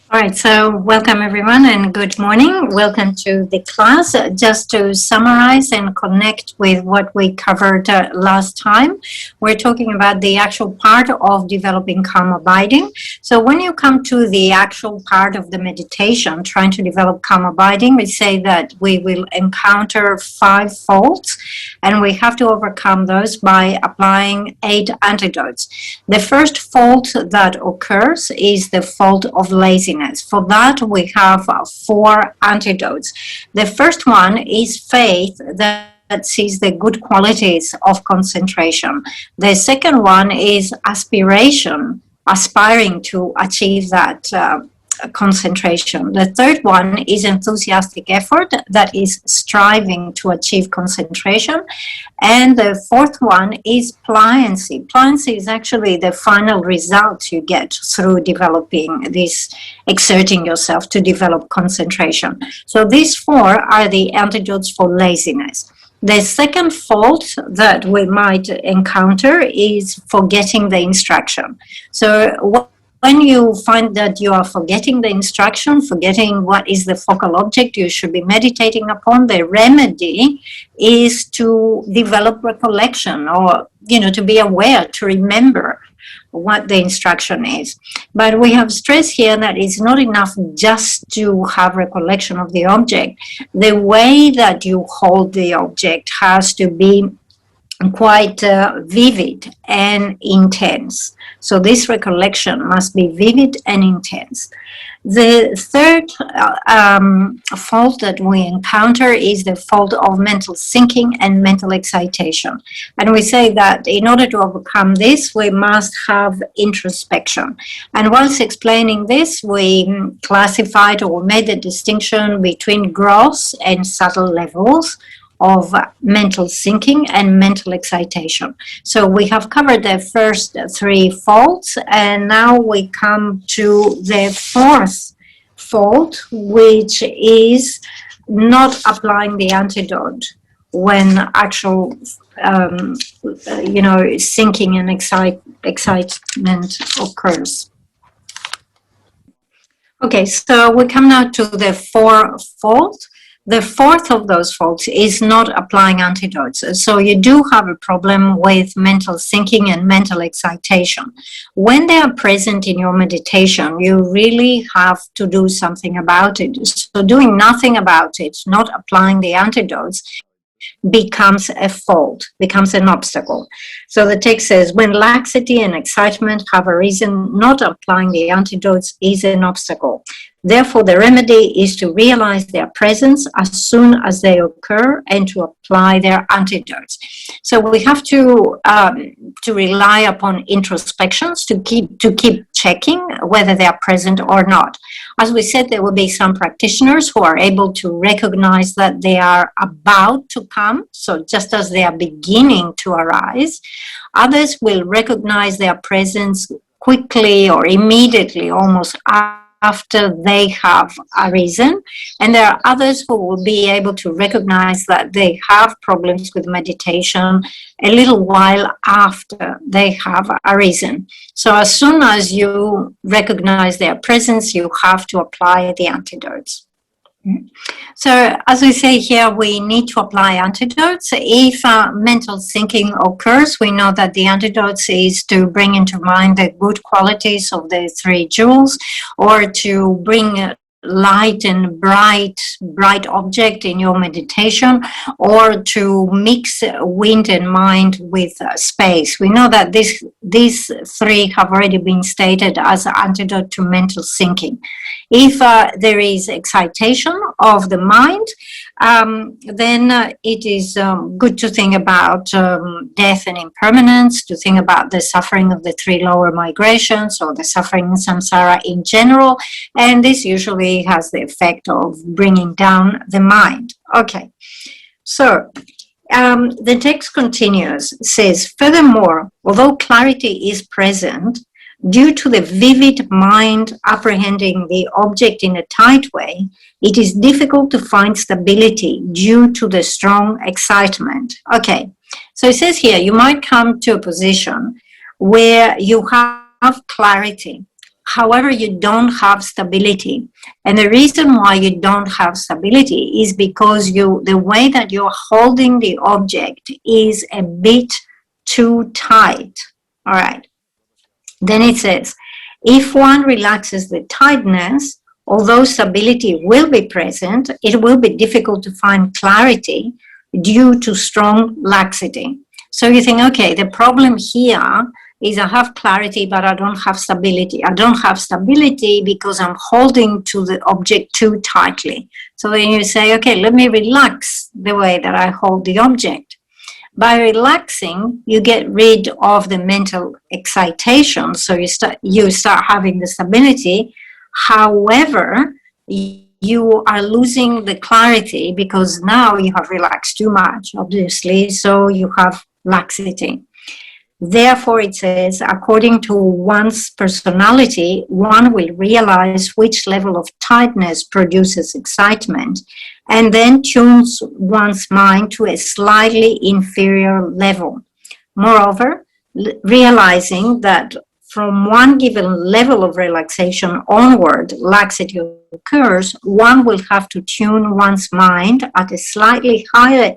All right, so welcome everyone and good morning. Welcome to the class. Just to summarize and connect with what we covered last time, we're talking about the actual part of developing calm abiding. So when you come to the actual part of the meditation, trying to develop calm abiding, we say that we will encounter 5 faults and we have to overcome those by applying 8 antidotes. The first fault that occurs is the fault of laziness. For that, we have 4 antidotes. The first one is faith that sees the good qualities of concentration. The second one is aspiration, aspiring to achieve that concentration. The third one is enthusiastic effort, that is striving to achieve concentration. And the fourth one is pliancy. Pliancy is actually the final result you get through developing this, exerting yourself to develop concentration. So these 4 are the antidotes for laziness. The second fault that we might encounter is forgetting the instruction. So when you find that you are forgetting the instruction, forgetting what is the focal object you should be meditating upon, the remedy is to develop recollection, or, to be aware, to remember what the instruction is. But we have stressed here that it's not enough just to have recollection of the object. The way that you hold the object has to be quite vivid and intense. So this recollection must be vivid and intense. The third fault that we encounter is the fault of mental sinking and mental excitation. And we say that in order to overcome this, we must have introspection. And whilst explaining this, we classified or made the distinction between gross and subtle levels of mental sinking and mental excitation. So we have covered the first 3 faults, and now we come to the 4th fault, which is not applying the antidote when actual sinking and excitement occurs. Okay, so we come now to the 4th fault. The 4th of those faults is not applying antidotes. So you do have a problem with mental sinking and mental excitation. When they are present in your meditation, you really have to do something about it. So doing nothing about it, not applying the antidotes, becomes a fault, becomes an obstacle. So the text says, when laxity and excitement have a reason, not applying the antidotes is an obstacle. Therefore, the remedy is to realize their presence as soon as they occur and to apply their antidotes. So we have to rely upon introspections to keep checking whether they are present or not. As we said, there will be some practitioners who are able to recognize that they are about to come, so just as they are beginning to arise. Others will recognize their presence quickly or immediately, almost after they have arisen, and there are others who will be able to recognize that they have problems with meditation a little while after they have arisen. So as soon as you recognize their presence, you have to apply the antidotes. So as we say here, we need to apply antidotes. If mental sinking occurs, we know that the antidotes is to bring into mind the good qualities of the 3 jewels, or to bring light and bright object in your meditation, or to mix wind and mind with space. We know that these 3 have already been stated as an antidote to mental sinking. If there is excitation of the mind, then it is good to think about death and impermanence, to think about the suffering of the 3 lower migrations, or the suffering in samsara in general, and this usually has the effect of bringing down the mind. Okay, so the text continues, says, furthermore, although clarity is present, due to the vivid mind apprehending the object in a tight way, it is difficult to find stability due to the strong excitement. Okay, so it says here, you might come to a position where you have have clarity. However, you don't have stability. And the reason why you don't have stability is because the way that you're holding the object is a bit too tight. All right. Then it says, if one relaxes the tightness, although stability will be present, it will be difficult to find clarity due to strong laxity. So you think, okay, the problem here is I have clarity, but I don't have stability. I don't have stability because I'm holding to the object too tightly. So then you say, okay, let me relax the way that I hold the object. By relaxing, you get rid of the mental excitation, so you start having the stability. However, you are losing the clarity because now you have relaxed too much, obviously, so you have laxity. Therefore, it says, according to one's personality, one will realize which level of tightness produces excitement and then tunes one's mind to a slightly inferior level. Moreover, realizing that from one given level of relaxation onward, laxity occurs, one will have to tune one's mind at a slightly higher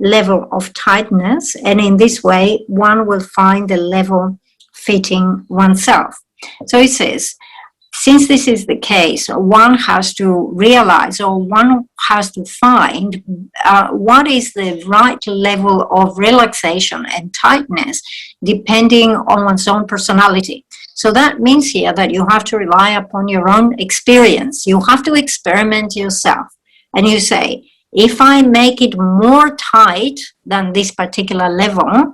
level of tightness, and in this way one will find the level fitting oneself. So it says, since this is the case, one has to realize, or one has to find what is the right level of relaxation and tightness depending on one's own personality. So that means here that you have to rely upon your own experience. You have to experiment yourself, and you say, if I make it more tight than this particular level,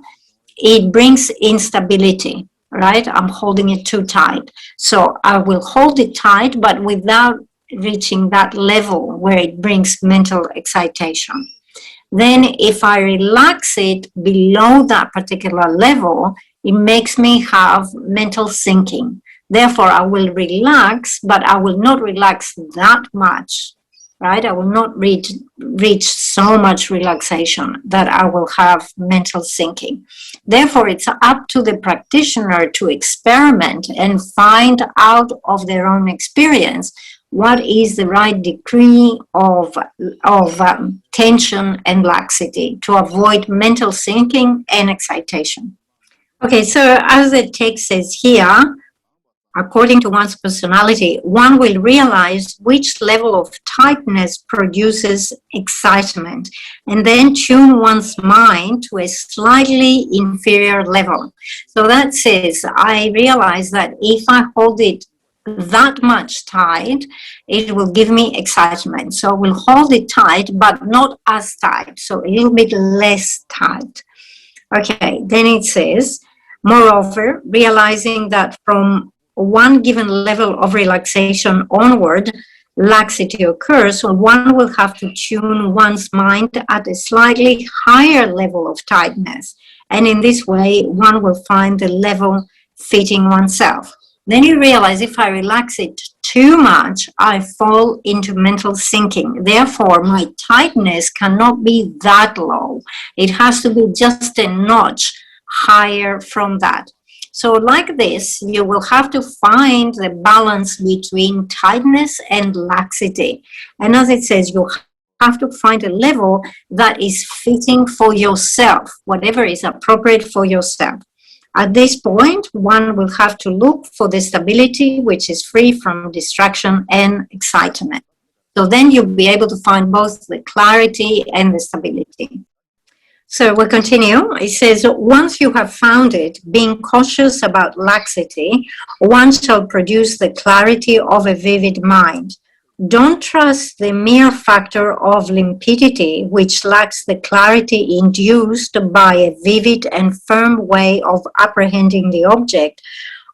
it brings instability, right? I'm holding it too tight. So I will hold it tight, but without reaching that level where it brings mental excitation. Then if I relax it below that particular level, it makes me have mental sinking. Therefore, I will relax, but I will not relax that much. Right? I will not reach so much relaxation that I will have mental sinking. Therefore, it's up to the practitioner to experiment and find out of their own experience what is the right degree of tension and laxity to avoid mental sinking and excitation. Okay, so as the text says here, according to one's personality, one will realize which level of tightness produces excitement and then tune one's mind to a slightly inferior level. So that says, I realize that if I hold it that much tight, it will give me excitement. So I will hold it tight, but not as tight, so a little bit less tight. Okay, then it says, moreover, realizing that from one given level of relaxation onward, laxity occurs, so one will have to tune one's mind at a slightly higher level of tightness. And in this way, one will find the level fitting oneself. Then you realize if I relax it too much, I fall into mental sinking. Therefore, my tightness cannot be that low. It has to be just a notch higher from that. So like this, you will have to find the balance between tightness and laxity. And as it says, you have to find a level that is fitting for yourself, whatever is appropriate for yourself. At this point, one will have to look for the stability which is free from distraction and excitement. So then you'll be able to find both the clarity and the stability. So we'll continue. It says, once you have found it, being cautious about laxity, one shall produce the clarity of a vivid mind. Don't trust the mere factor of limpidity, which lacks the clarity induced by a vivid and firm way of apprehending the object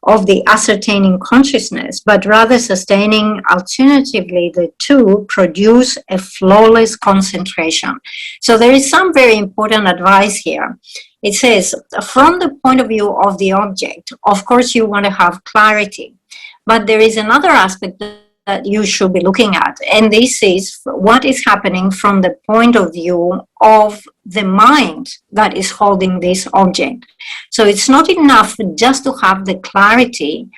of the ascertaining consciousness, but rather sustaining alternatively the two produce a flawless concentration. So there is some very important advice here. It says, from the point of view of the object, of course you want to have clarity, but there is another aspect that you should be looking at. And this is what is happening from the point of view of the mind that is holding this object. So it's not enough just to have the clarity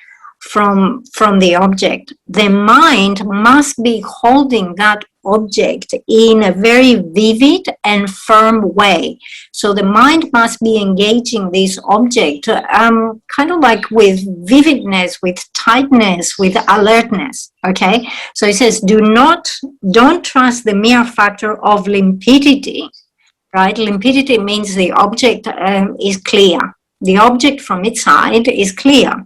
from the object. The mind must be holding that object in a very vivid and firm way. So the mind must be engaging this object kind of like with vividness, with tightness, with alertness. Okay, so it says, don't trust the mere factor of limpidity. Right, limpidity means the object is clear. The object from its side is clear.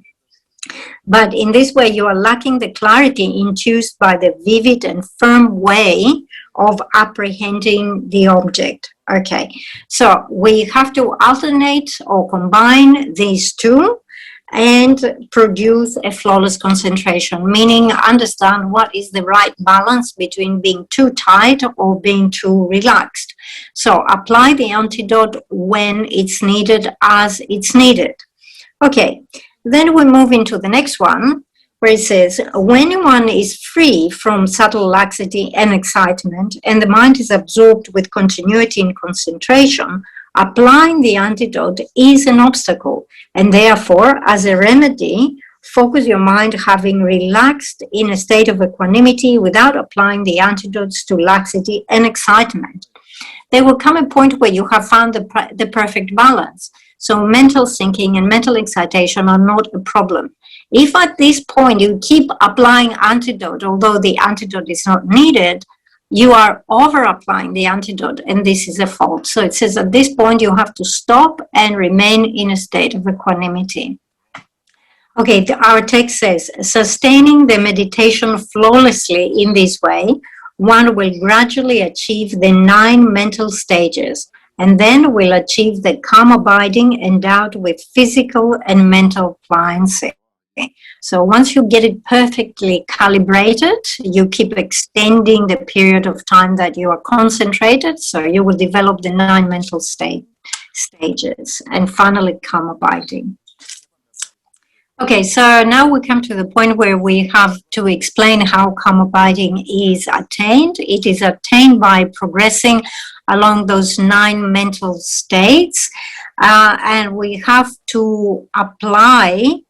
But in this way, you are lacking the clarity induced by the vivid and firm way of apprehending the object. Okay, so we have to alternate or combine these two and produce a flawless concentration, meaning understand what is the right balance between being too tight or being too relaxed. So apply the antidote when it's needed, as it's needed. Okay. Then we move into the next one, where it says, when one is free from subtle laxity and excitement, and the mind is absorbed with continuity and concentration, applying the antidote is an obstacle. And therefore, as a remedy, focus your mind having relaxed in a state of equanimity without applying the antidotes to laxity and excitement. There will come a point where you have found the perfect balance. So mental sinking and mental excitation are not a problem. If at this point you keep applying antidote, although the antidote is not needed, you are over applying the antidote, and this is a fault. So it says at this point you have to stop and remain in a state of equanimity. Okay, our text says, sustaining the meditation flawlessly in this way, one will gradually achieve the 9 mental stages, and then will achieve the calm abiding endowed with physical and mental pliancy. So once you get it perfectly calibrated, you keep extending the period of time that you are concentrated, so you will develop the 9 mental stages, and finally calm abiding. Okay, so now we come to the point where we have to explain how calm abiding is attained. It is attained by progressing along those 9 mental states, and we have to apply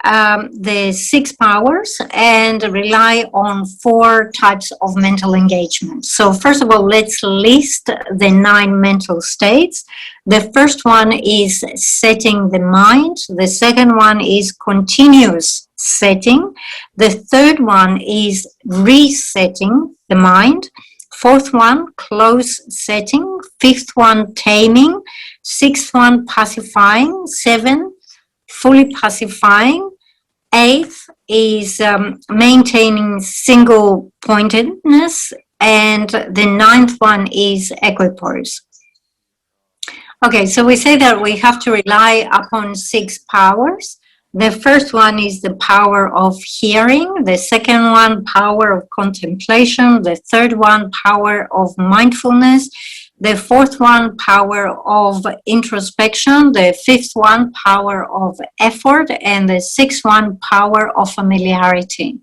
the 6 powers and rely on 4 types of mental engagement. So first of all, let's list the 9 mental states. The first one is setting the mind. The second one is continuous setting. The third one is resetting the mind. Fourth one, close setting. Fifth one, taming. Sixth one, pacifying. 7, fully pacifying. 8th is maintaining single pointedness, and the 9th one is equipoise. Okay, so we say that we have to rely upon 6 powers. The first one is the power of hearing. The second one, power of contemplation. The third one, power of mindfulness. The fourth one, power of introspection. The fifth one, power of effort. And the sixth one, power of familiarity.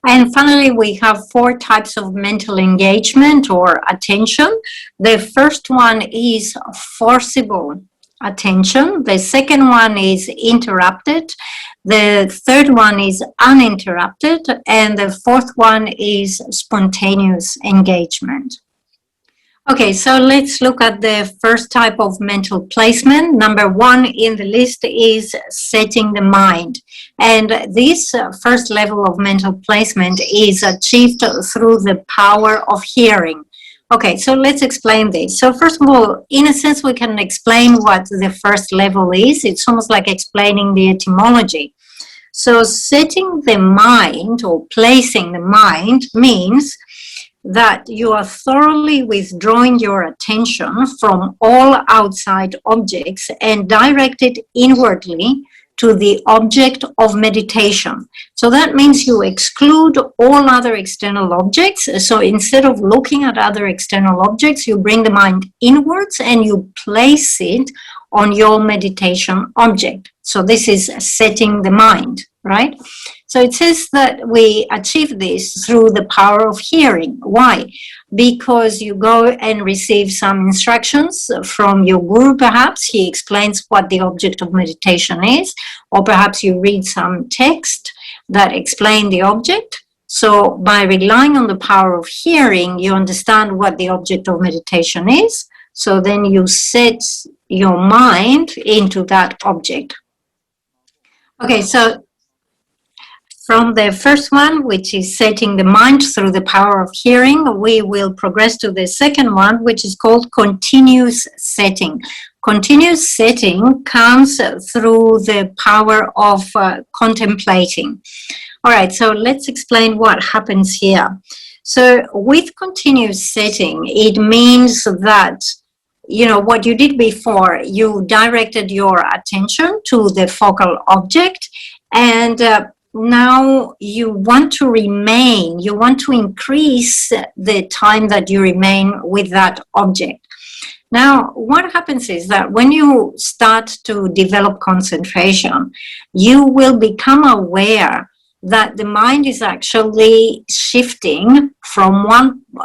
And finally, we have 4 types of mental engagement or attention. The first one is forcible attention. The second one is interrupted. The third one is uninterrupted. And the fourth one is spontaneous engagement. Okay, so let's look at the first type of mental placement. Number 1 in the list is setting the mind. And this first level of mental placement is achieved through the power of hearing. Okay, so let's explain this. So first of all, in a sense, we can explain what the first level is. It's almost like explaining the etymology. So setting the mind or placing the mind means that you are thoroughly withdrawing your attention from all outside objects and direct it inwardly to the object of meditation. So that means you exclude all other external objects. So instead of looking at other external objects, you bring the mind inwards and you place it on your meditation object. So this is setting the mind. right? So it says that we achieve this through the power of hearing. Why? Because you go and receive some instructions from your guru, perhaps. He explains what the object of meditation is, or perhaps you read some text that explain the object. So by relying on the power of hearing, you understand what the object of meditation is. So then you set your mind into that object. Okay, so from the first one, which is setting the mind through the power of hearing, we will progress to the second one, which is called continuous setting. Continuous setting comes through the power of contemplating. All right, so let's explain what happens here. So with continuous setting, it means that, you know, what you did before, you directed your attention to the focal object, and now you want to remain, you want to increase the time that you remain with that object. Now, what happens is that when you start to develop concentration, you will become aware that the mind is actually shifting from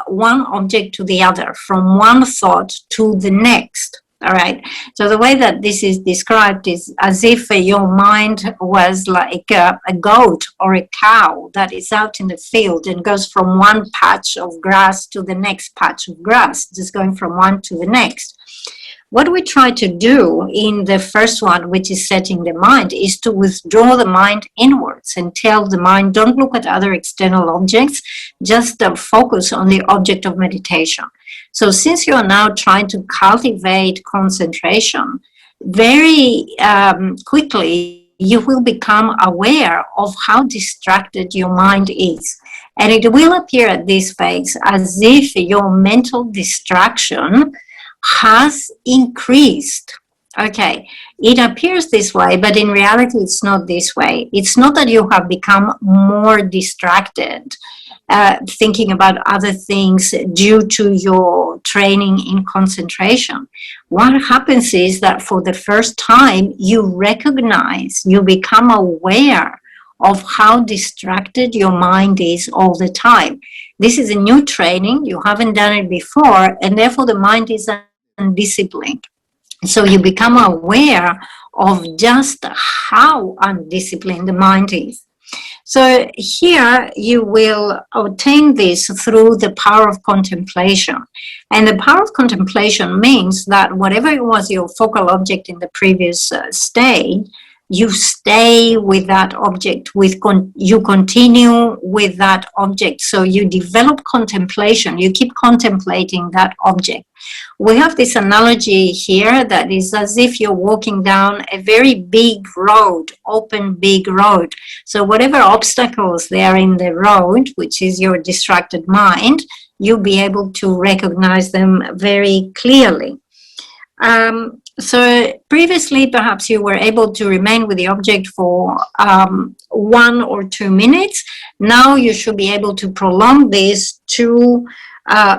one object to the other, from one thought to the next. All right. So the way that this is described is as if your mind was like a goat or a cow that is out in the field and goes from one patch of grass to the next patch of grass, just going from one to the next. What we try to do in the first one, which is setting the mind, is to withdraw the mind inwards and tell the mind, don't look at other external objects, just focus on the object of meditation. So since you are now trying to cultivate concentration, very quickly you will become aware of how distracted your mind is. And it will appear at this phase as if your mental distraction has increased. Okay, it appears this way, but in reality it's not this way. It's not that you have become more distracted, thinking about other things due to your training in concentration. What happens is that for the first time you recognize, you become aware of how distracted your mind is all the time. This is a new training, you haven't done it before, and therefore the mind is undisciplined. So you become aware of just how undisciplined the mind is. So here you will obtain this through the power of contemplation. And the power of contemplation means that whatever was your focal object in the previous stage, you stay with that object, you continue with that object. So you develop contemplation, you keep contemplating that object. We have this analogy here that is as if you're walking down a very big road, open big road. So whatever obstacles there are in the road, which is your distracted mind, you'll be able to recognize them very clearly. So previously, perhaps you were able to remain with the object for 1 or 2 minutes. Now you should be able to prolong this to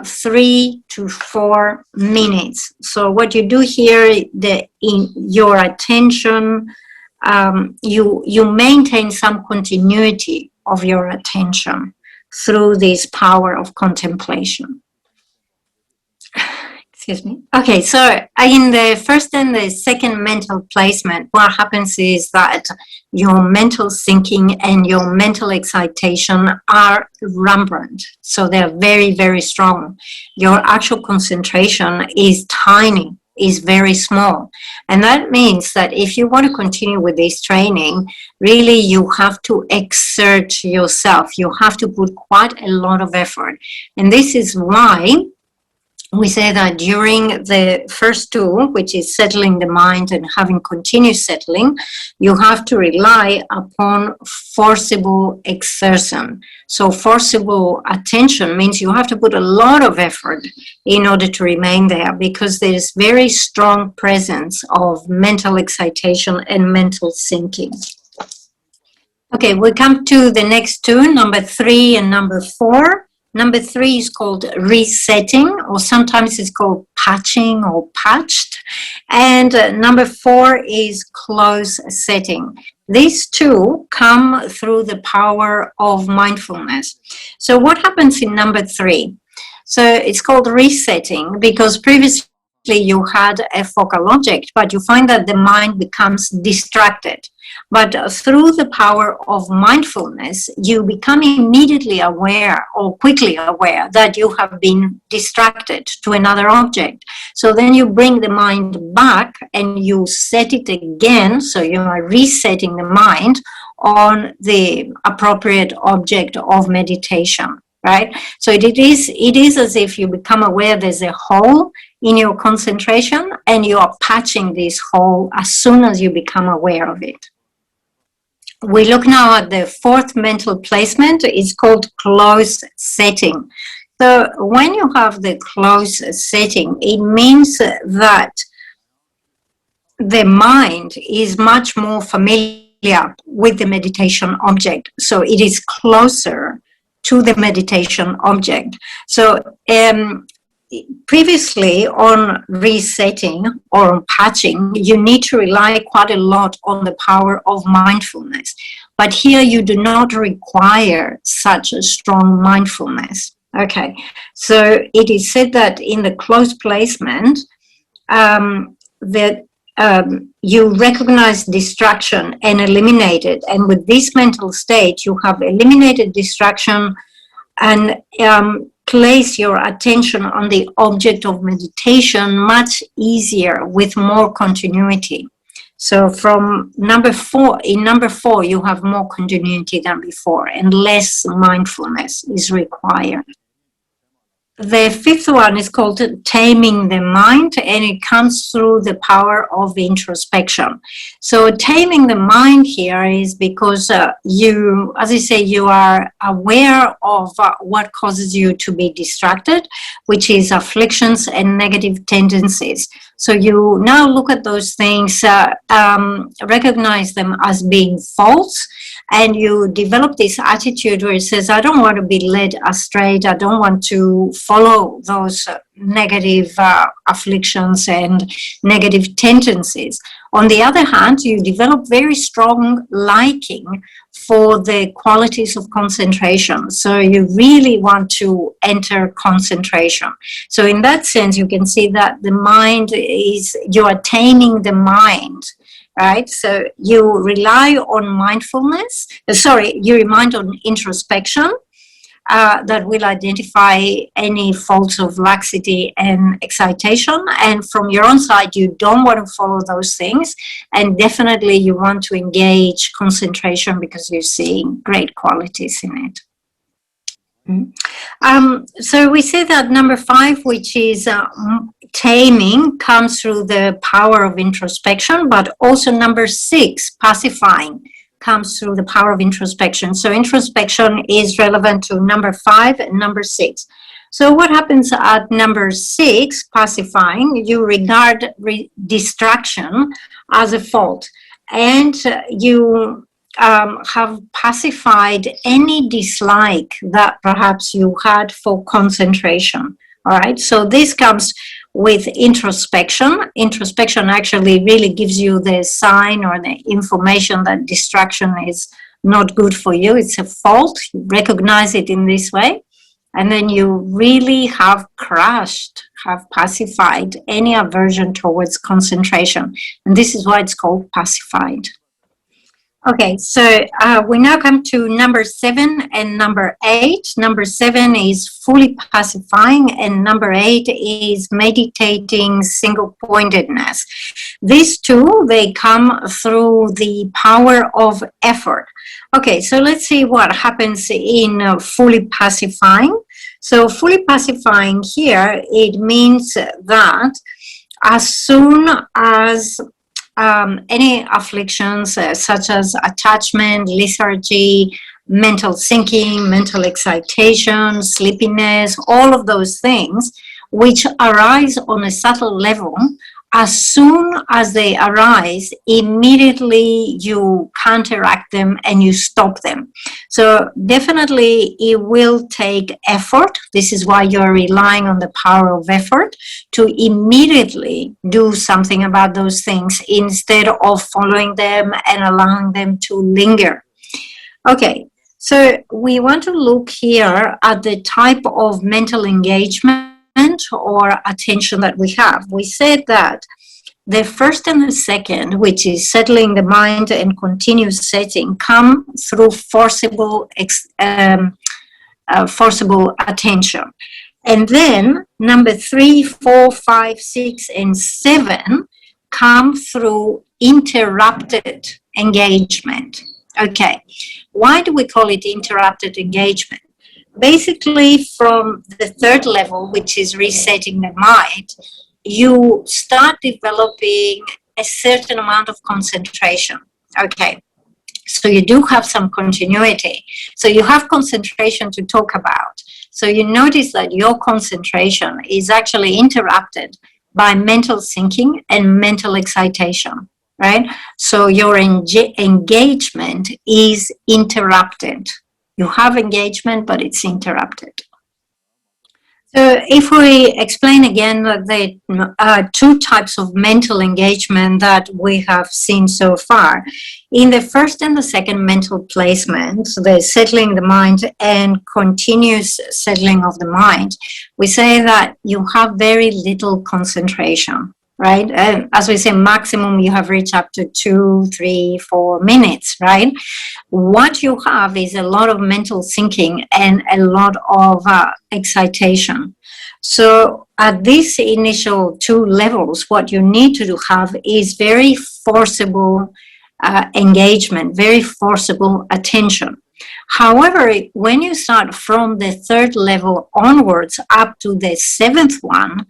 3 to 4 minutes. So what you do here, in your attention, you maintain some continuity of your attention through this power of contemplation. Excuse me. Okay, so in the first and the second mental placement, what happens is that your mental thinking and your mental excitation are rampant. So they're very, very strong. Your actual concentration is tiny, is very small. And that means that if you want to continue with this training, really you have to exert yourself. You have to put quite a lot of effort. And this is why we say that during the first two, which is settling the mind and having continuous settling, you have to rely upon forcible exertion. So forcible attention means you have to put a lot of effort in order to remain there, because there is very strong presence of mental excitation and mental thinking. Okay, we come to the next two, number 3 and number 4. Number 3 is called resetting, or sometimes it's called patching or patched. And number 4 is close setting. These two come through the power of mindfulness. So what happens in number 3? So it's called resetting because previously you had a focal object, but you find that the mind becomes distracted. But through the power of mindfulness, you become immediately aware or quickly aware that you have been distracted to another object. So then you bring the mind back and you set it again. So you are resetting the mind on the appropriate object of meditation, right? So it is as if you become aware there's a hole in your concentration and you are patching this hole as soon as you become aware of it. We look now at the 4th mental placement. It's called close setting. So when you have the close setting, it means that the mind is much more familiar with the meditation object. So it is closer to the meditation object. So previously on resetting or on patching, you need to rely quite a lot on the power of mindfulness. But here you do not require such a strong mindfulness. Okay, so it is said that in the close placement, you recognize distraction and eliminate it. And with this mental state, you have eliminated distraction and place your attention on the object of meditation much easier with more continuity. So from number 4, in number 4, you have more continuity than before and less mindfulness is required. The 5th one is called Taming the Mind, and it comes through the power of introspection. So taming the mind here is because you, as I say, you are aware of what causes you to be distracted, which is afflictions and negative tendencies. So you now look at those things, recognize them as being false, and you develop this attitude where it says, I don't want to be led astray, I don't want to follow those negative afflictions and negative tendencies. On the other hand, you develop very strong liking for the qualities of concentration. So you really want to enter concentration. So in that sense, you can see that the mind is, you are taming the mind, right? So you rely on mindfulness, you rely on introspection, that will identify any faults of laxity and excitation. And from your own side, you don't want to follow those things. And definitely you want to engage concentration because you're seeing great qualities in it. So we say that number 5, which is taming, comes through the power of introspection, but also number 6, pacifying, comes through the power of introspection. So introspection is relevant to number 5 and number 6. So what happens at number 6, pacifying, you regard distraction as a fault, and you have pacified any dislike that perhaps you had for concentration. All right, so this comes with introspection. Introspection actually really gives you the sign or the information that distraction is not good for you. It's a fault. You recognize it in this way. And then you really have crushed, have pacified any aversion towards concentration. And this is why it's called pacified. Okay, so we now come to number 7 and number 8. Number 7 is fully pacifying, and number 8 is meditating single pointedness. These two, they come through the power of effort. Okay, so let's see what happens in fully pacifying. So fully pacifying here, it means that as soon as any afflictions such as attachment, lethargy, mental sinking, mental excitation, sleepiness, all of those things which arise on a subtle level, as soon as they arise, immediately you counteract them and you stop them. So definitely it will take effort. This is why you're relying on the power of effort to immediately do something about those things instead of following them and allowing them to linger. Okay, so we want to look here at the type of mental engagement or attention that we have. We said that the first and the second, which is settling the mind and continuous setting, come through forcible attention. And then number 3, 4, 5, 6, and 7 come through interrupted engagement. Okay, why do we call it interrupted engagement? Basically, from the third level, which is resetting the mind, you start developing a certain amount of concentration. Okay, so you do have some continuity. So you have concentration to talk about. So you notice that your concentration is actually interrupted by mental thinking and mental excitation, right? So your engagement is interrupted. You have engagement, but it's interrupted. So if we explain again the two types of mental engagement that we have seen so far, in the first and the second mental placement, the settling the mind and continuous settling of the mind, we say that you have very little concentration, right? And as we say, maximum you have reached up to 2, 3, 4 minutes, right? What you have is a lot of mental thinking and a lot of excitation. So at these initial 2 levels, what you need to have is very forcible engagement, very forcible attention. However, when you start from the 3rd level onwards up to the 7th one,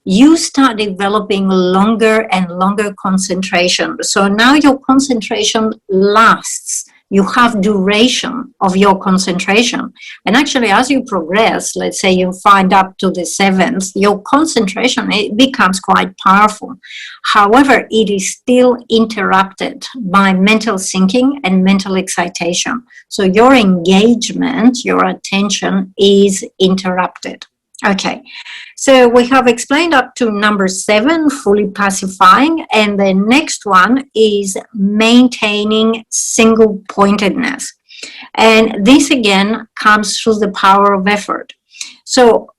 you start developing longer and longer concentration. So now your concentration lasts. You have duration of your concentration. And actually, as you progress, let's say you find up to the 7th, your concentration, it becomes quite powerful. However, it is still interrupted by mental thinking and mental excitation. So your engagement, your attention is interrupted. Okay, so we have explained up to number 7, fully pacifying, and the next one is maintaining single pointedness. And this again comes through the power of effort. So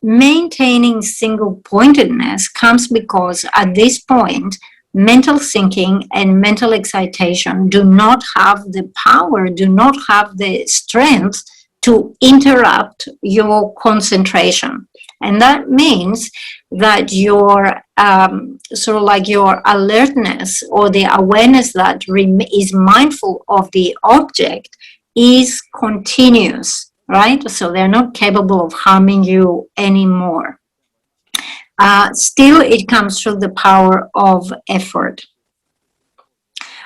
maintaining single pointedness comes because at this point, mental thinking and mental excitation do not have the power, do not have the strength to interrupt your concentration. And that means that your sort of like your alertness or the awareness that is mindful of the object is continuous, right? So they're not capable of harming you anymore. Still, it comes through the power of effort.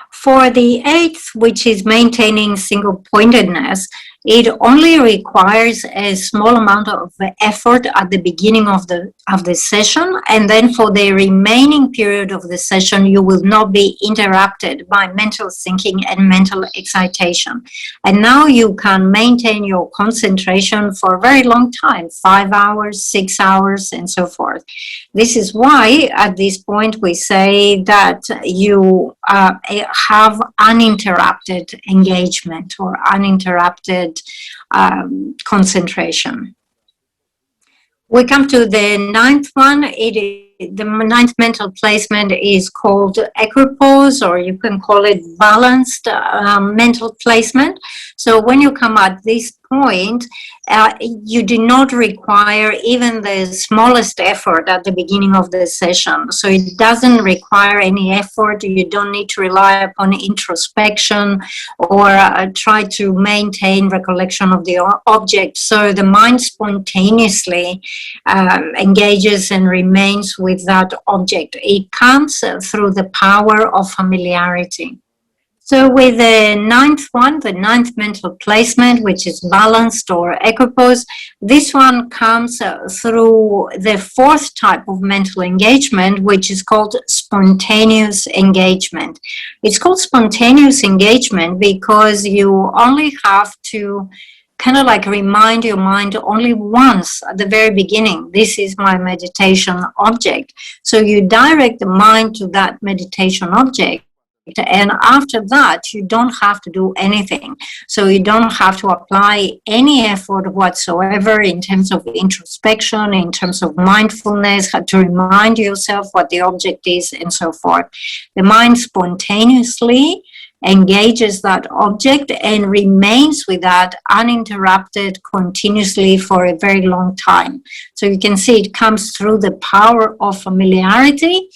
For the 8th, which is maintaining single pointedness, it only requires a small amount of effort at the beginning of the session, and then for the remaining period of the session, you will not be interrupted by mental thinking and mental excitation. And now you can maintain your concentration for a very long time, 5 hours, 6 hours, and so forth. This is why at this point we say that you have uninterrupted engagement or uninterrupted concentration. We come to the 9th one. The 9th mental placement is called Acropolis, or you can call it balanced mental placement. So when you come at this point, you do not require even the smallest effort at the beginning of the session. So it doesn't require any effort. You don't need to rely upon introspection or try to maintain recollection of the object. So the mind spontaneously engages and remains with that object. It comes through the power of familiarity. So with the ninth one, the ninth mental placement, which is balanced or equipoise, this one comes through the fourth type of mental engagement, which is called spontaneous engagement. It's called spontaneous engagement because you only have to kind of like remind your mind only once at the very beginning, this is my meditation object. So you direct the mind to that meditation object. And after that, you don't have to do anything. So you don't have to apply any effort whatsoever in terms of introspection, in terms of mindfulness, to remind yourself what the object is, and so forth. The mind spontaneously engages that object and remains with that uninterrupted continuously for a very long time. So you can see it comes through the power of familiarity.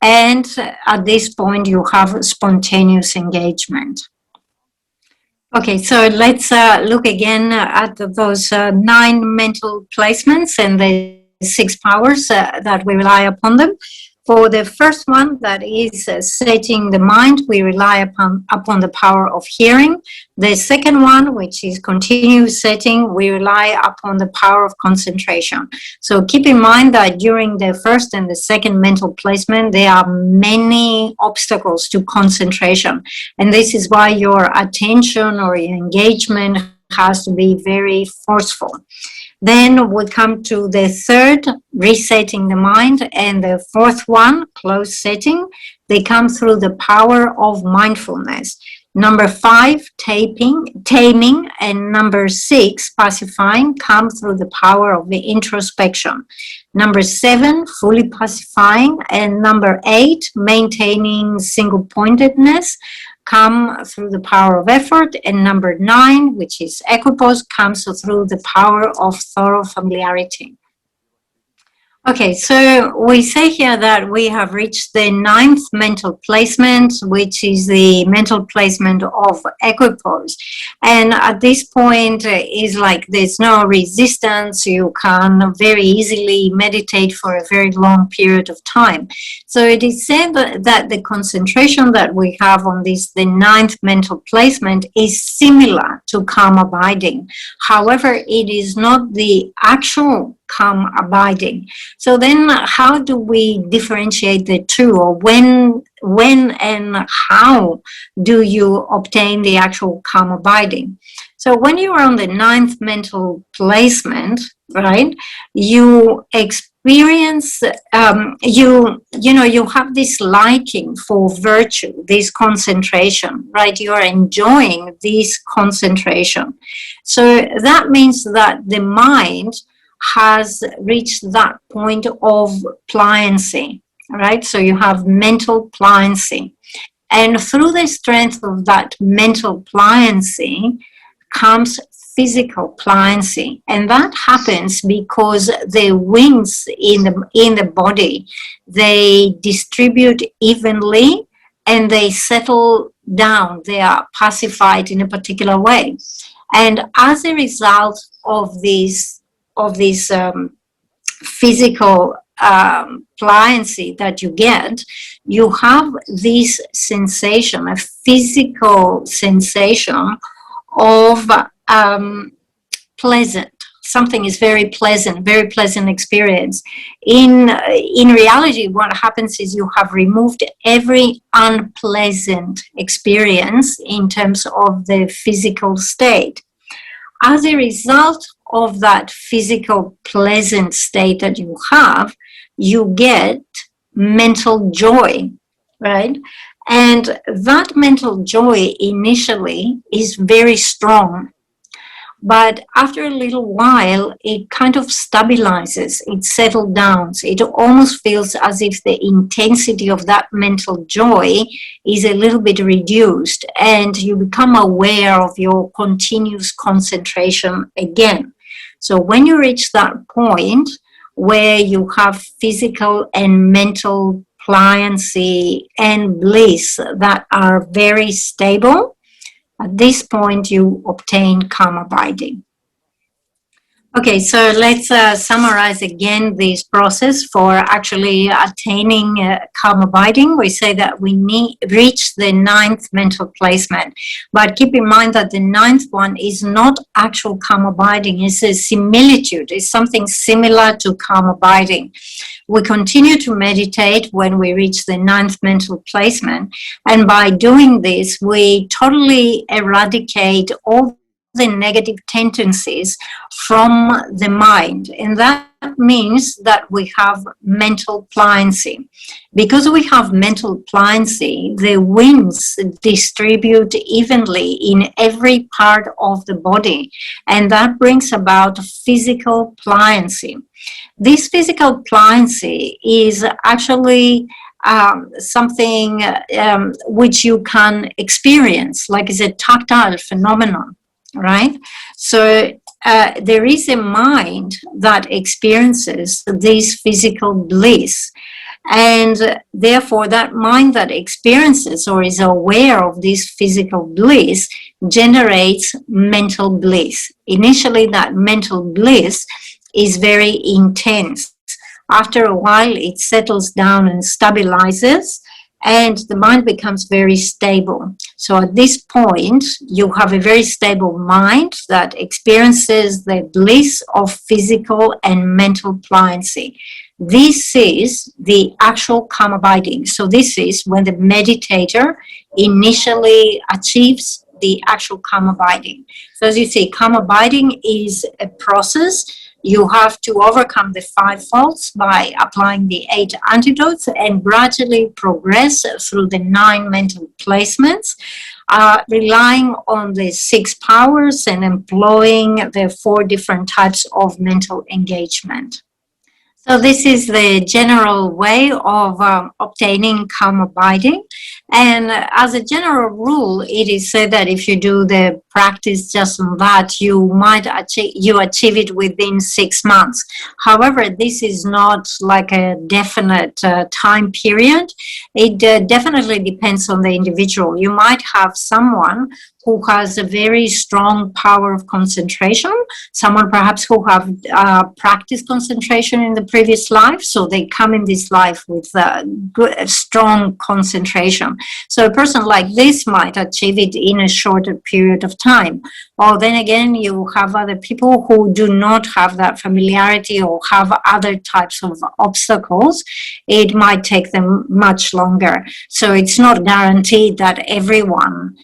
And at this point, you have spontaneous engagement. Okay, so let's look again at those 9 mental placements and the 6 powers that we rely upon them. For the first one, that is setting the mind, we rely upon the power of hearing. The second one, which is continuous setting, we rely upon the power of concentration. So keep in mind that during the first and the second mental placement, there are many obstacles to concentration. And this is why your attention or your engagement has to be very forceful. Then we come to the third, resetting the mind, and the fourth one, close setting. They come through the power of mindfulness. Number 5, taming, and number 6, pacifying, come through the power of the introspection. Number 7, fully pacifying, and number 8, maintaining single-pointedness, come through the power of effort, and number 9, which is equipoise, comes through the power of thorough familiarity. Okay, so we say here that we have reached the 9th mental placement, which is the mental placement of equipoise. And at this point, is like there's no resistance. You can very easily meditate for a very long period of time. So it is said that the concentration that we have on this, the 9th mental placement, is similar to calm abiding. However, it is not the actual calm abiding. So then how do we differentiate the two, or when and how do you obtain the actual calm abiding? So when you are on the 9th mental placement, right, you experience, you have this liking for virtue, this concentration, right? You are enjoying this concentration. So that means that the mind has reached that point of pliancy, right? So you have mental pliancy. And through the strength of that mental pliancy comes physical pliancy. And that happens because the winds in the body, they distribute evenly and they settle down. They are pacified in a particular way. And as a result of this physical pliancy that you get, you have this sensation, a physical sensation of pleasant. Something is very pleasant experience. In reality, what happens is you have removed every unpleasant experience in terms of the physical state. As a result of that physical pleasant state that you have, you get mental joy, right? And that mental joy initially is very strong. But after a little while, it kind of stabilizes, it settles down. It almost feels as if the intensity of that mental joy is a little bit reduced, and you become aware of your continuous concentration again. So when you reach that point where you have physical and mental pliancy and bliss that are very stable, at this point, you obtain calm abiding. Okay, so let's summarize again this process for actually attaining calm abiding. We say that we need reach the 9th mental placement, but keep in mind that the 9th one is not actual calm abiding. It's a similitude. It's something similar to calm abiding. We continue to meditate when we reach the 9th mental placement, and by doing this, we totally eradicate all the negative tendencies from the mind. And that means that we have mental pliancy. Because we have mental pliancy, the winds distribute evenly in every part of the body. And that brings about physical pliancy. This physical pliancy is actually something which you can experience, like it's a tactile phenomenon. Right? So there is a mind that experiences this physical bliss. And therefore, that mind that experiences or is aware of this physical bliss generates mental bliss. Initially, that mental bliss is very intense. After a while, it settles down and stabilizes, and the mind becomes very stable. So at this point, you have a very stable mind that experiences the bliss of physical and mental pliancy. This is the actual calm abiding. So this is when the meditator initially achieves the actual calm abiding. So as you see, calm abiding is a process. You have to overcome the 5 faults by applying the 8 antidotes and gradually progress through the 9 mental placements, relying on the 6 powers and employing the 4 different types of mental engagement. So this is the general way of obtaining calm abiding. And as a general rule, it is said that if you do the practice just on that, you might achieve it within 6 months. However, this is not like a definite time period. It definitely depends on the individual. You might have someone who has a very strong power of concentration, someone perhaps who have practiced concentration in the previous life, so they come in this life with good, strong concentration. So a person like this might achieve it in a shorter period of time. Or then again, you have other people who do not have that familiarity or have other types of obstacles. It might take them much longer. So it's not guaranteed that everyone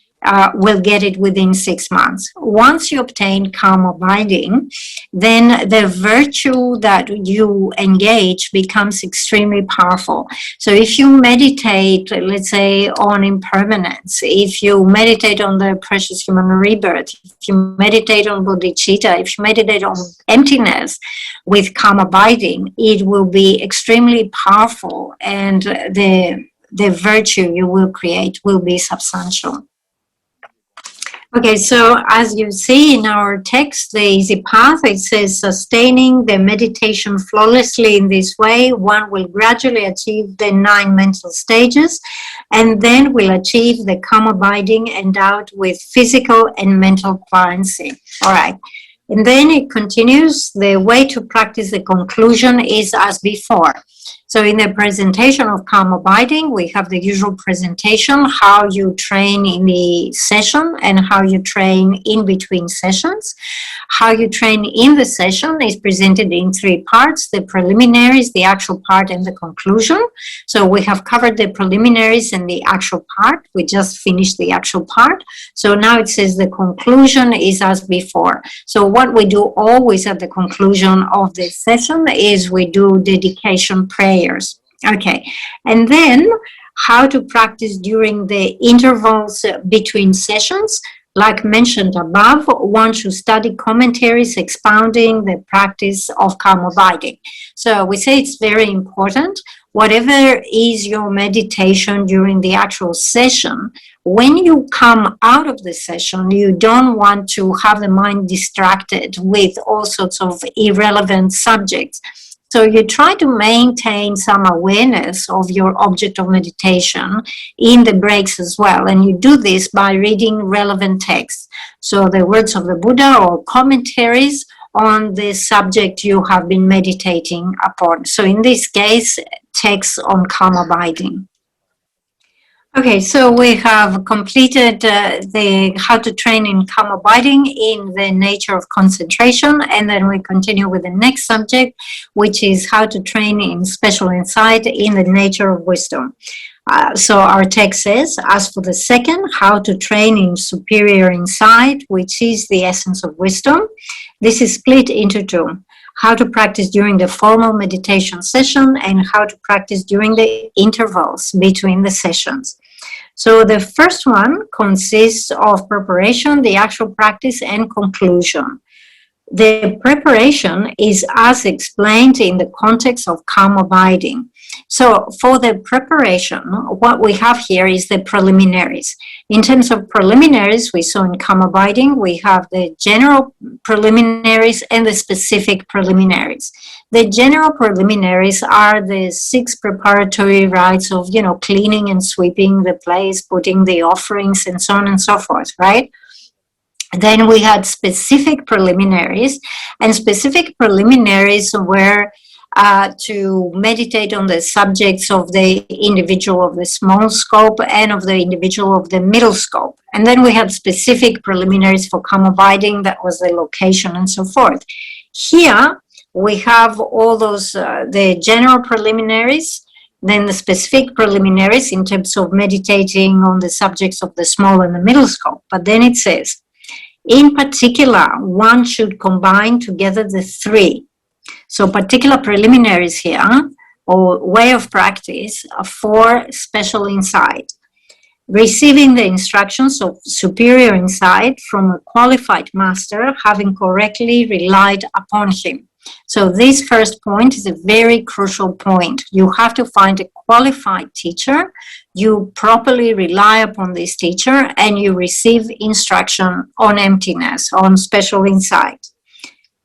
will get it within 6 months. Once you obtain calm abiding, then the virtue that you engage becomes extremely powerful. So if you meditate, let's say, on impermanence, if you meditate on the precious human rebirth, if you meditate on bodhicitta, if you meditate on emptiness with calm abiding, it will be extremely powerful, and the virtue you will create will be substantial. Okay, so as you see in our text, the easy path, it says, sustaining the meditation flawlessly in this way, one will gradually achieve the 9 mental stages, and then will achieve the calm abiding endowed with physical and mental pliancy. All right. And then it continues, the way to practice the conclusion is as before. So in the presentation of calm abiding, we have the usual presentation, how you train in the session and how you train in between sessions. How you train in the session is presented in 3 parts, the preliminaries, the actual part, and the conclusion. So we have covered the preliminaries and the actual part. We just finished the actual part. So now it says the conclusion is as before. So what we do always at the conclusion of the session is we do dedication prayers. Okay, and then how to practice during the intervals between sessions. Like mentioned above, one should study commentaries expounding the practice of calm abiding. So we say it's very important. Whatever is your meditation during the actual session, when you come out of the session, you don't want to have the mind distracted with all sorts of irrelevant subjects. So you try to maintain some awareness of your object of meditation in the breaks as well. And you do this by reading relevant texts. So the words of the Buddha or commentaries, on the subject you have been meditating upon. So in this case, texts on calm abiding. Okay, so we have completed the how to train in calm abiding in the nature of concentration, and then we continue with the next subject, which is how to train in special insight in the nature of wisdom. So our text says, as for the second, how to train in superior insight, which is the essence of wisdom, this is split into two. How to practice during the formal meditation session and how to practice during the intervals between the sessions. So the first one consists of preparation, the actual practice, and conclusion. The preparation is as explained in the context of calm abiding. So for the preparation, what we have here is the preliminaries. In terms of preliminaries, we saw in calm abiding, we have the general preliminaries and the specific preliminaries. The general preliminaries are the 6 preparatory rites of, cleaning and sweeping the place, putting the offerings, and so on and so forth, right? Then we had specific preliminaries, and specific preliminaries were to meditate on the subjects of the individual of the small scope and of the individual of the middle scope. And then we had specific preliminaries for calm abiding, that was the location and so forth. Here we have all those, the general preliminaries, then the specific preliminaries in terms of meditating on the subjects of the small and the middle scope. But then it says, in particular, one should combine together the 3. So particular preliminaries here, or way of practice, for special insight. Receiving the instructions of superior insight from a qualified master, having correctly relied upon him. So this first point is a very crucial point. You have to find a qualified teacher, you properly rely upon this teacher, and you receive instruction on emptiness, on special insight.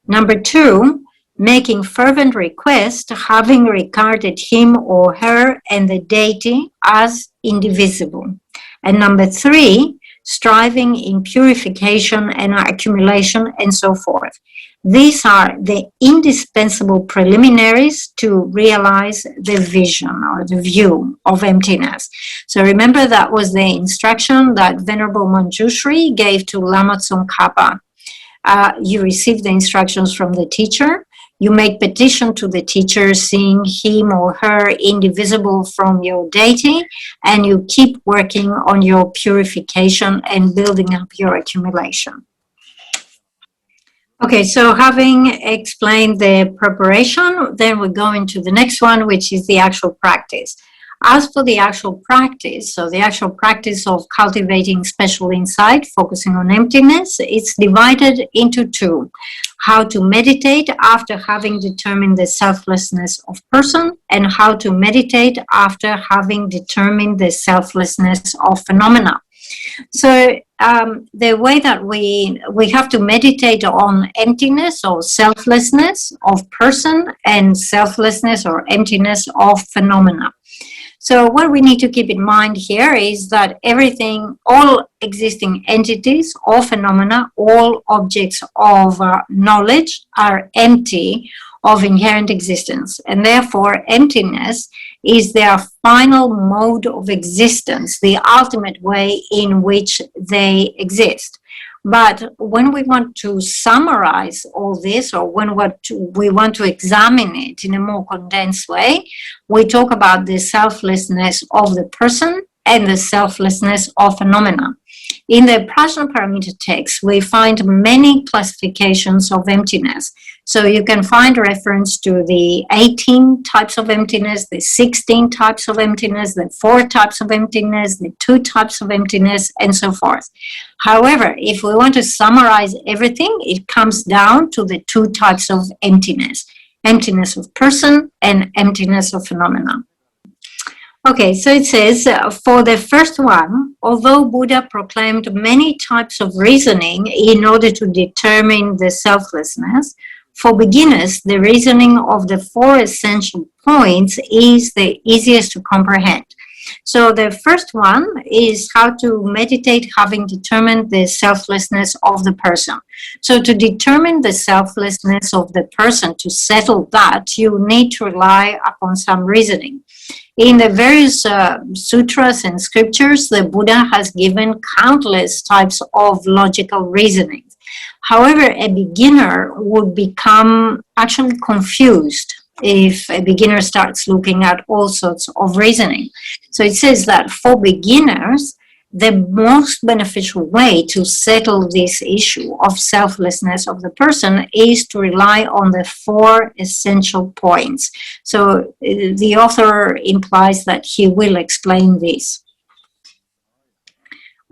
Number 2, making fervent request, having regarded him or her and the deity as indivisible. And number 3, striving in purification and accumulation and so forth. These are the indispensable preliminaries to realize the vision or the view of emptiness. So remember, that was the instruction that Venerable Manjushri gave to Lama Tsongkhapa. You receive the instructions from the teacher. You make petition to the teacher, seeing him or her indivisible from your deity, and you keep working on your purification and building up your accumulation. Okay, so having explained the preparation, then we go into the next one, which is the actual practice. As for the actual practice, so the actual practice of cultivating special insight, focusing on emptiness, it's divided into 2. How to meditate after having determined the selflessness of person, and how to meditate after having determined the selflessness of phenomena. So the way that we have to meditate on emptiness or selflessness of person and selflessness or emptiness of phenomena. So what we need to keep in mind here is that everything, all existing entities, all phenomena, all objects of knowledge are empty of inherent existence, and therefore emptiness is their final mode of existence, the ultimate way in which they exist. But when we want to summarize all this, or when we want to examine it in a more condensed way, we talk about the selflessness of the person and the selflessness of phenomena. In the Prajnaparamita text, we find many classifications of emptiness. So you can find reference to the 18 types of emptiness, the 16 types of emptiness, the 4 types of emptiness, the 2 types of emptiness, and so forth. However, if we want to summarize everything, it comes down to the 2 types of emptiness: emptiness of person and emptiness of phenomena. Okay, so it says, for the first one, although Buddha proclaimed many types of reasoning in order to determine the selflessness, for beginners, the reasoning of the 4 essential points is the easiest to comprehend. So the first one is how to meditate having determined the selflessness of the person. So to determine the selflessness of the person, to settle that, you need to rely upon some reasoning. In the various sutras and scriptures, the Buddha has given countless types of logical reasoning. However, a beginner would become actually confused if a beginner starts looking at all sorts of reasoning. So it says that for beginners, the most beneficial way to settle this issue of selflessness of the person is to rely on the 4 essential points. So the author implies that he will explain this.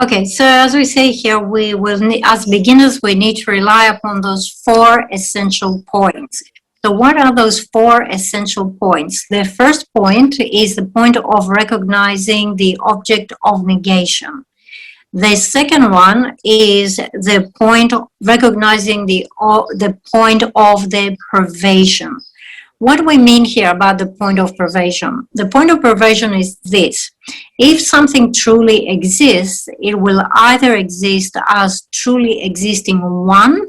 Okay, so as we say here, we will need, as beginners, we need to rely upon those 4 essential points. So what are those 4 essential points? The first point is the point of recognizing the object of negation. The second one is the point of recognizing the point of the privation. What do we mean here about the point of privation? The point of privation is this. If something truly exists, it will either exist as truly existing one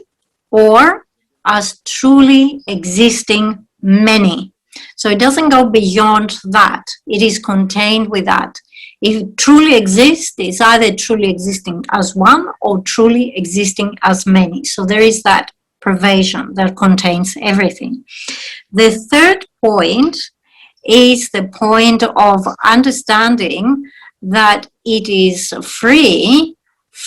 or as truly existing many. So it doesn't go beyond that. It is contained with that. If it truly exists, it's either truly existing as one or truly existing as many. So there is that privation that contains everything. The third point is the point of understanding that it is free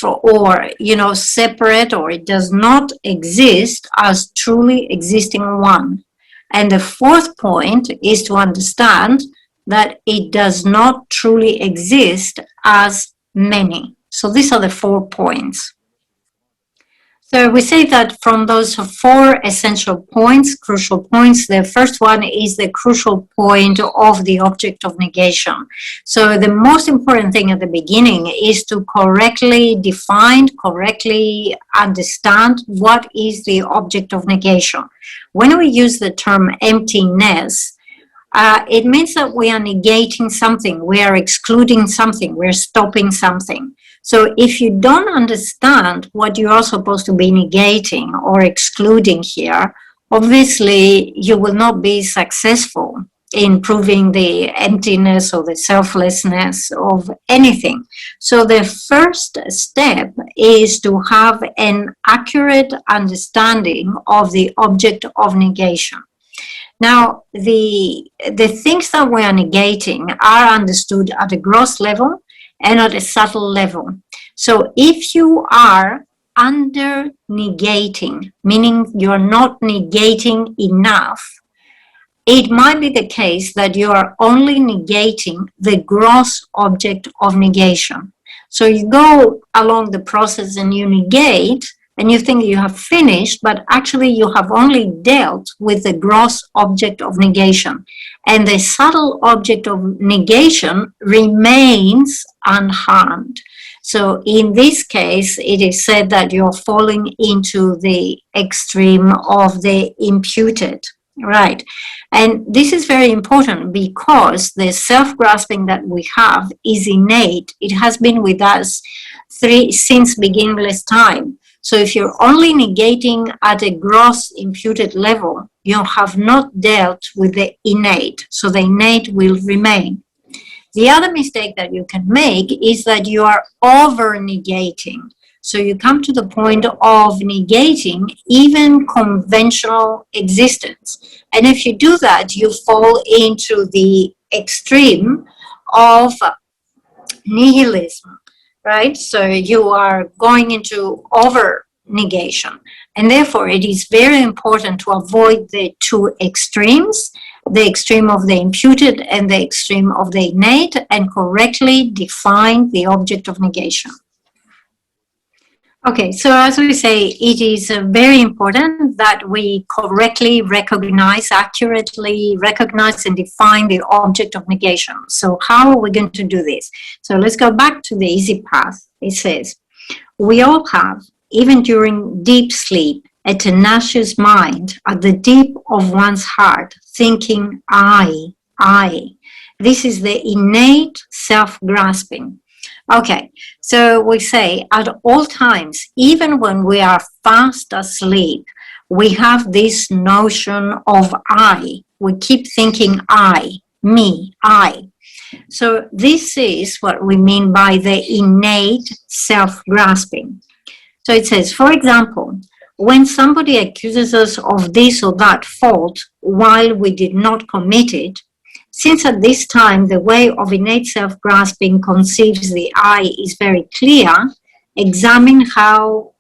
or, separate, or it does not exist as truly existing one. And the fourth point is to understand that it does not truly exist as many. So these are the 4 points. So we say that from those 4 essential points, crucial points, the first one is the crucial point of the object of negation. So the most important thing at the beginning is to correctly define, correctly understand what is the object of negation. When we use the term emptiness, it means that we are negating something, we are excluding something, we're stopping something. So if you don't understand what you are supposed to be negating or excluding here, obviously you will not be successful in proving the emptiness or the selflessness of anything. So the first step is to have an accurate understanding of the object of negation. Now, the things that we are negating are understood at a gross level and at a subtle level. So if you are under negating, meaning you're not negating enough, it might be the case that you are only negating the gross object of negation. So you go along the process and you negate, and you think you have finished, but actually you have only dealt with the gross object of negation. And the subtle object of negation remains unharmed. So in this case, it is said that you're falling into the extreme of the imputed, right? And this is very important because the self-grasping that we have is innate. It has been with us since beginningless time. So if you're only negating at a gross imputed level, you have not dealt with the innate. So the innate will remain. The other mistake that you can make is that you are over-negating. So you come to the point of negating even conventional existence. And if you do that, you fall into the extreme of nihilism. Right? So you are going into over-negation. And therefore, it is very important to avoid the 2 extremes, the extreme of the imputed and the extreme of the innate, and correctly define the object of negation. Okay, so as we say, it is very important that we correctly recognize, accurately recognize and define the object of negation. So how are we going to do this? So let's go back to the easy path. It says, we all have, even during deep sleep, a tenacious mind at the deep of one's heart, thinking, I. This is the innate self-grasping. Okay, so we say at all times, even when we are fast asleep, we have this notion of I. We keep thinking I, me, I. So this is what we mean by the innate self-grasping. So it says, for example, when somebody accuses us of this or that fault while we did not commit it, since at this time the way of innate self-grasping conceives the I is very clear, examine how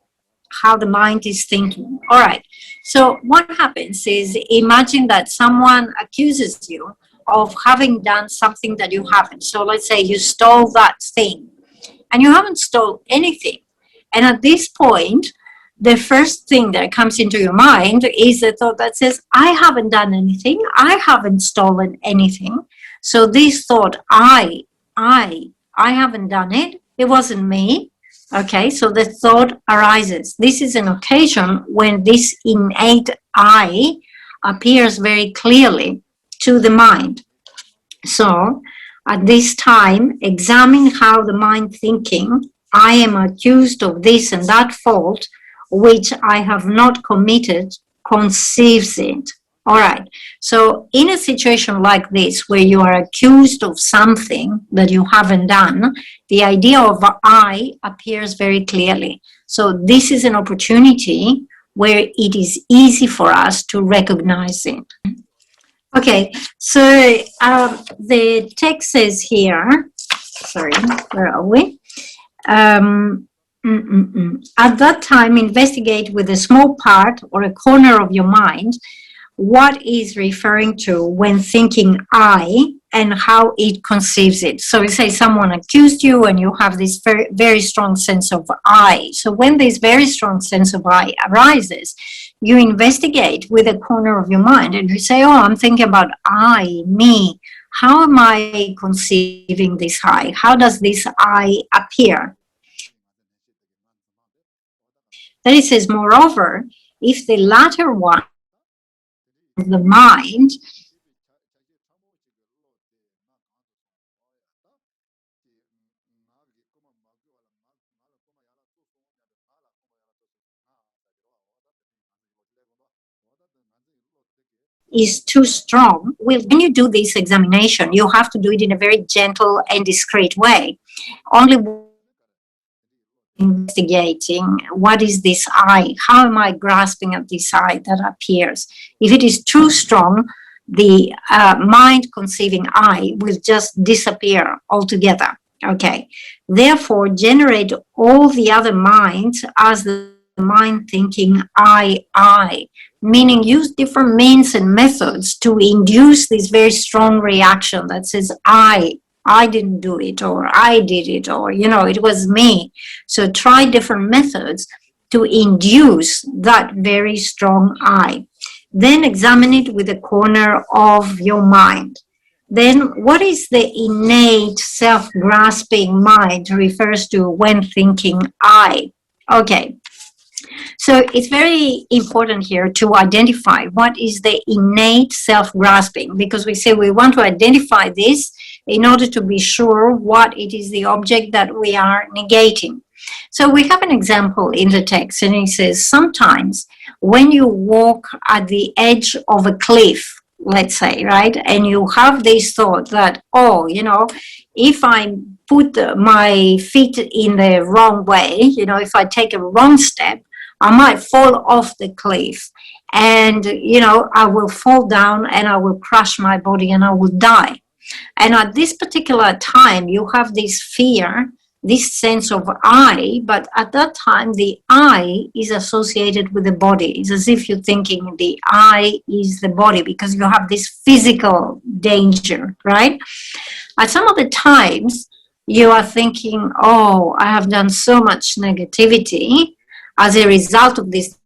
the mind is thinking. All right. So what happens is, imagine that someone accuses you of having done something that you haven't. So let's say you stole that thing and you haven't stole anything. And at this point, the first thing that comes into your mind is the thought that says, I haven't done anything. I haven't stolen anything. So this thought, I haven't done it. It wasn't me. Okay, so the thought arises. This is an occasion when this innate I appears very clearly to the mind. So at this time, examine how the mind thinking, I am accused of this and that fault, which I have not committed, conceives it. All right. So in a situation like this, where you are accused of something that you haven't done, the idea of I appears very clearly. So this is an opportunity where it is easy for us to recognize it. Okay, so the text says here, sorry, where are we? At that time, investigate with a small part or a corner of your mind what is referring to when thinking I and how it conceives it. So we say someone accused you and you have this very, very strong sense of I. So when this very strong sense of I arises, you investigate with a corner of your mind and you say, oh, I'm thinking about I, me. How am I conceiving this I? How does this I appear? Then it says, moreover, if the latter one, the mind, is too strong, when you do this examination, you have to do it in a very gentle and discreet way. Only investigating what is this I, how am I grasping at this I that appears. If it is too strong, the mind conceiving I will just disappear altogether. Okay, therefore generate all the other minds as the mind thinking I, meaning use different means and methods to induce this very strong reaction that says I didn't do it, or I did it, or, it was me. So try different methods to induce that very strong I. Then examine it with a corner of your mind. Then what is the innate self-grasping mind refers to when thinking I? Okay. So it's very important here to identify what is the innate self-grasping, because we say we want to identify this in order to be sure what it is the object that we are negating. So we have an example in the text, and it says, sometimes when you walk at the edge of a cliff, let's say, right, and you have this thought that, oh, if I put my feet in the wrong way, if I take a wrong step, I might fall off the cliff and, I will fall down and I will crush my body and I will die. And at this particular time, you have this fear, this sense of I, but at that time, the I is associated with the body. It's as if you're thinking the I is the body because you have this physical danger, right? At some other times, you are thinking, oh, I have done so much negativity. As a result of this,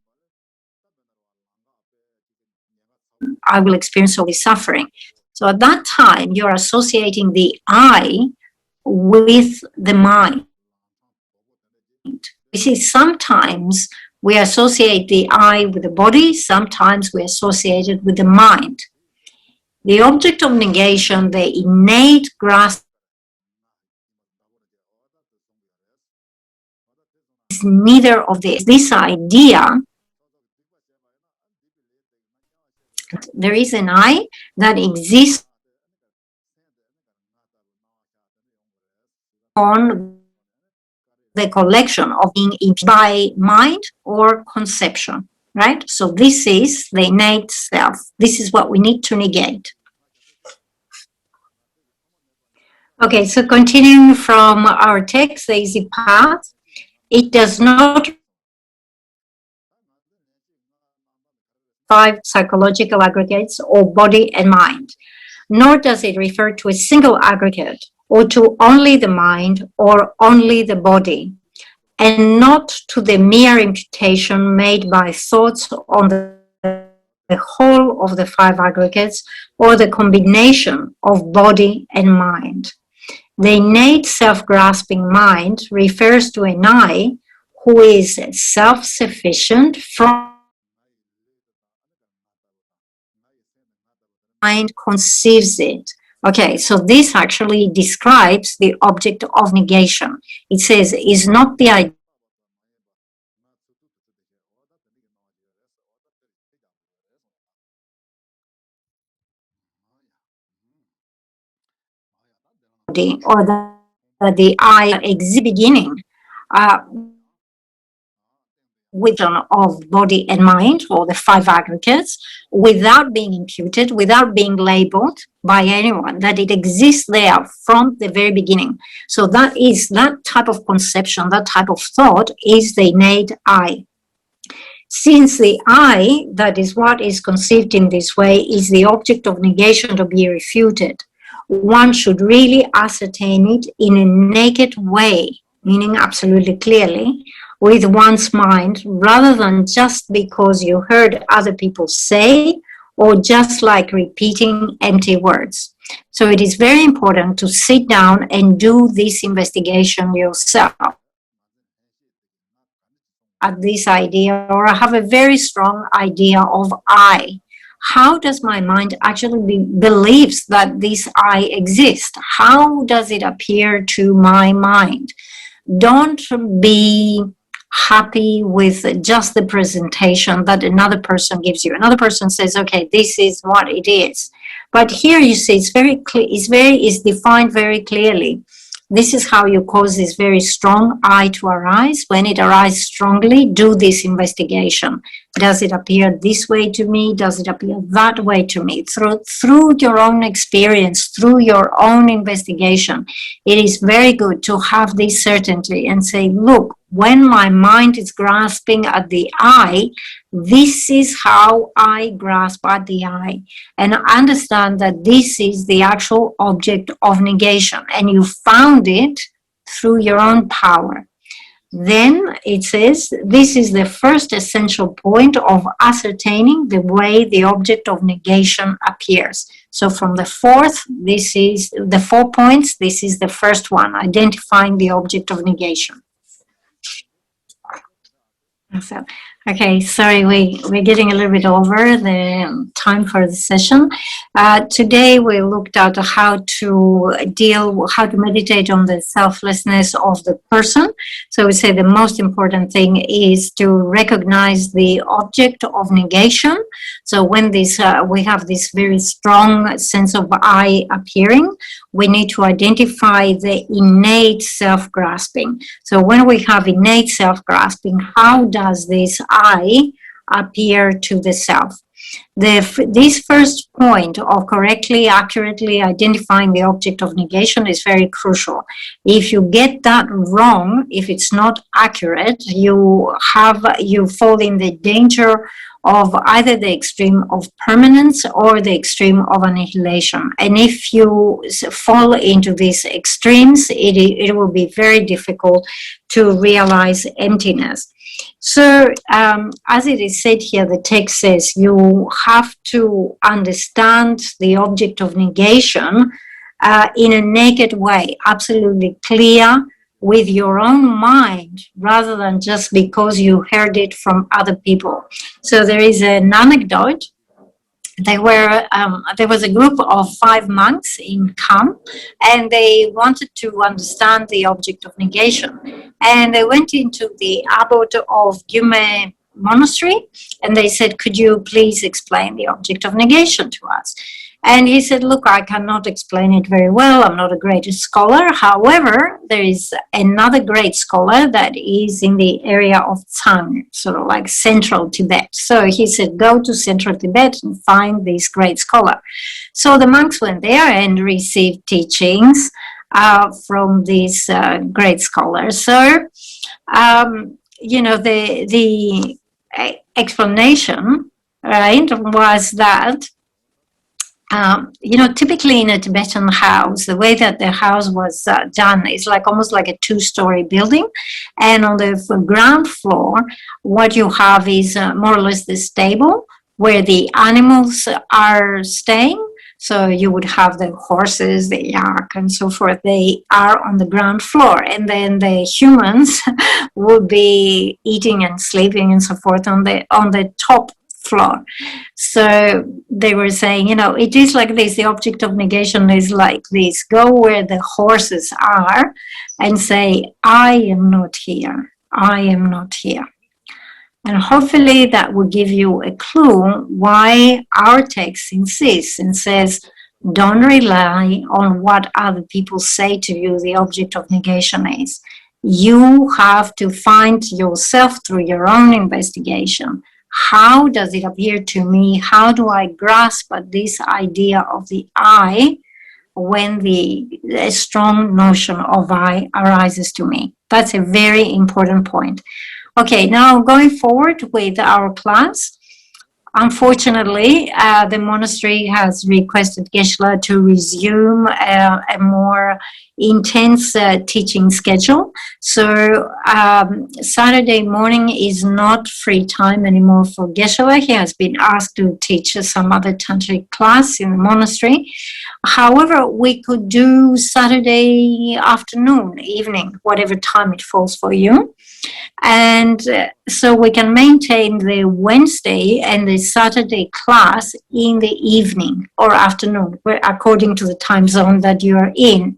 I will experience all this suffering. So at that time, you're associating the I with the mind. You see, sometimes we associate the I with the body, sometimes we associate it with the mind. The object of negation, the innate grasp, is neither of these. This idea, there is an I that exists on the collection of being by mind or conception, right? So this is the innate self. This is what we need to negate. Okay, so continuing from our text, the easy path, it does not five psychological aggregates or body and mind, nor does it refer to a single aggregate or to only the mind or only the body, and not to the mere imputation made by thoughts on the whole of the five aggregates or the combination of body and mind. The innate self-grasping mind refers to an I who is self-sufficient from mind conceives it. Okay, so this actually describes the object of negation. It says, is not the idea or the I exhibit beginning with of body and mind, or the five aggregates, without being imputed, without being labeled by anyone, that it exists there from the very beginning. So that is that type of conception, that type of thought is the innate I. Since the I, that is what is conceived in this way, is the object of negation to be refuted, one should really ascertain it in a naked way, meaning absolutely clearly, with one's mind, rather than just because you heard other people say, or just like repeating empty words. So it is very important to sit down and do this investigation yourself at this idea, or I have a very strong idea of I. How does my mind actually believes that this I exists? How does it appear to my mind? Don't be happy with just the presentation that another person gives you. Another person says, okay, this is what it is. But here you see it's very clear, it's defined very clearly. This is how you cause this very strong I to arise. When it arises strongly, do this investigation. Does it appear this way to me? Does it appear that way to me? Through your own experience, through your own investigation, it is very good to have this certainty and say, look, when my mind is grasping at the I, this is how I grasp at the I, and understand that this is the actual object of negation, and you found it through your own power. Then it says, this is the first essential point of ascertaining the way the object of negation appears. So from the fourth, this is the 4 points, this is the first one, identifying the object of negation. So, okay, sorry, we're getting a little bit over the time for the session. Today we looked at how to meditate on the selflessness of the person. So we say the most important thing is to recognize the object of negation. So when we have this very strong sense of I appearing, we need to identify the innate self-grasping. So when we have innate self-grasping, how does this I appear to the self? This first point of correctly, accurately identifying the object of negation is very crucial. If you get that wrong, if it's not accurate, you fall in the danger of either the extreme of permanence or the extreme of annihilation. And if you fall into these extremes, it will be very difficult to realize emptiness. So, as it is said here, the text says you have to understand the object of negation in a naked way, absolutely clear, with your own mind, rather than just because you heard it from other people. So there is an anecdote there was a group of 5 monks in Kham, and they wanted to understand the object of negation. And they went into the abbot of Gyume Monastery, and they said, "Could you please explain the object of negation to us?" And he said, "Look, I cannot explain it very well. I'm not a great scholar. However, there is another great scholar that is in the area of Tsang, sort of like central Tibet." So he said, "Go to central Tibet and find this great scholar." So the monks went there and received teachings from this great scholar. So, the explanation, right, was that typically in a Tibetan house, the way that the house was done is like almost like a 2-story building. And on the ground floor, what you have is more or less the stable where the animals are staying. So you would have the horses, the yak, and so forth. They are on the ground floor. And then the humans would be eating and sleeping and so forth on the top floor. So they were saying, it is like this. The object of negation is like this. Go where the horses are and say, "I am not here. I am not here." And hopefully that will give you a clue why our text insists and says, don't rely on what other people say to you the object of negation is. You have to find yourself through your own investigation. How does it appear to me? How do I grasp at this idea of the I when the strong notion of I arises to me? That's a very important point. Okay, now going forward with our class. Unfortunately, the monastery has requested Geshe to resume a more intense teaching schedule. So Saturday morning is not free time anymore for Geshe. He has been asked to teach some other tantric class in the monastery. However, we could do Saturday afternoon, evening, whatever time it falls for you. And so we can maintain the Wednesday and the Saturday class in the evening or afternoon, according to the time zone that you are in.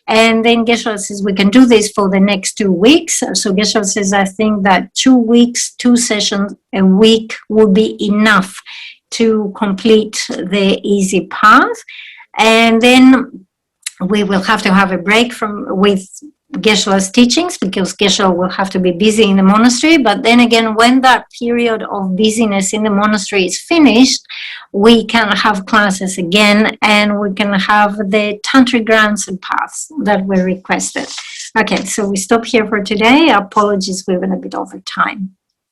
And then Geshe says we can do this for the next 2 weeks. So Geshe says, I think that 2 weeks, 2 sessions a week would be enough to complete the easy path. And then we will have to have a break with Geshe's teachings because Geshe will have to be busy in the monastery. But then again, when that period of busyness in the monastery is finished, we can have classes again and we can have the tantric grounds and paths that were requested. Okay, so we stop here for today. Apologies, we went a bit over time.